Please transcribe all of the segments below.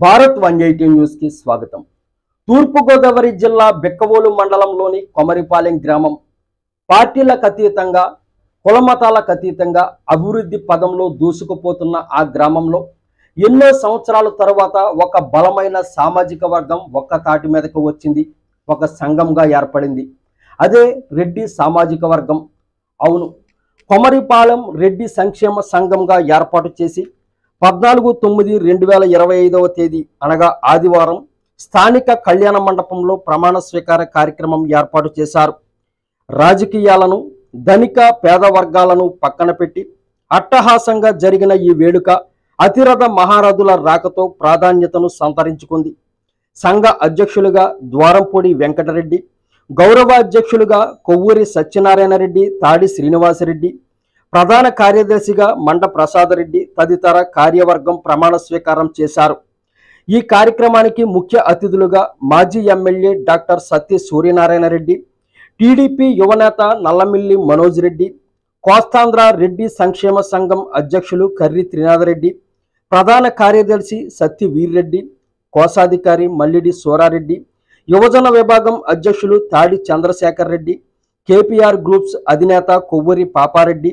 Bharat 180 news కి స్వాగతం. తూర్పు గోదావరి జిల్లా బెక్కవోలు మండలంలోని కొమరిపాలెం గ్రామం పార్టీలకు అతీతంగా కులమతాలకు అతీతంగా అభివృద్ధి పదంలో దూసుకుపోతున్న ఆ గ్రామంలో ఎన్నో సంవత్సరాల తర్వాత ఒక బలమైన సామాజిక వర్గం ఒక్క తాటి మీదకు వచ్చింది. ఒక సంఘంగా ఏర్పడింది. అదే రెడ్డి సామాజిక వర్గం. అవును, కొమరిపాలెం రెడ్డి సంక్షేమ సంఘంగా ఏర్పాటు చేసి 14/9/2025 తేదీ అనగా ఆదివారం స్థానిక కళ్యాణ మండపంలో ప్రమాణ స్వీకార కార్యక్రమం ఏర్పాటు చేశారు. రాజకీయాలను, ధనిక పేద వర్గాలను పక్కన పెట్టి అట్టహాసంగా జరిగిన ఈ వేడుక అతిరథ మహారథుల రాకతో ప్రాధాన్యతను సంతరించుకుంది. సంఘ అధ్యక్షులుగా ద్వారంపూడి వెంకటరెడ్డి, గౌరవ అధ్యక్షులుగా కొవ్వూరి సత్యనారాయణ రెడ్డి, తాడి శ్రీనివాసరెడ్డి, ప్రధాన కార్యదర్శిగా మండ ప్రసాదరెడ్డి తదితర కార్యవర్గం ప్రమాణ స్వీకారం చేశారు. ఈ కార్యక్రమానికి ముఖ్య అతిథులుగా మాజీ ఎమ్మెల్యే డాక్టర్ సత్య సూర్యనారాయణ రెడ్డి, టీడీపీ యువనేత నల్లమిల్లి మనోజ్ రెడ్డి, కోస్తాంధ్ర రెడ్డి సంక్షేమ సంఘం అధ్యక్షులు కర్రి త్రినాథరెడ్డి, ప్రధాన కార్యదర్శి సత్య వీర్రెడ్డి, కోశాధికారి మల్లిడి సూరారెడ్డి, యువజన విభాగం అధ్యక్షులు తాడి చంద్రశేఖర్ రెడ్డి, కేపీఆర్ గ్రూప్స్ అధినేత Kovvuri Papareddy,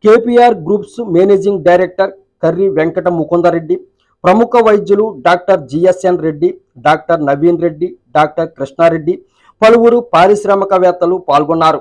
KPR groups managing director Karri Venkata Mukundareddy, ప్రముఖ వైద్యులు doctor GSN Reddy, doctor Naveen Reddy, doctor Krishnareddy, పలువురు పారిశ్రామికవేత్తలు పాల్గొన్నారు.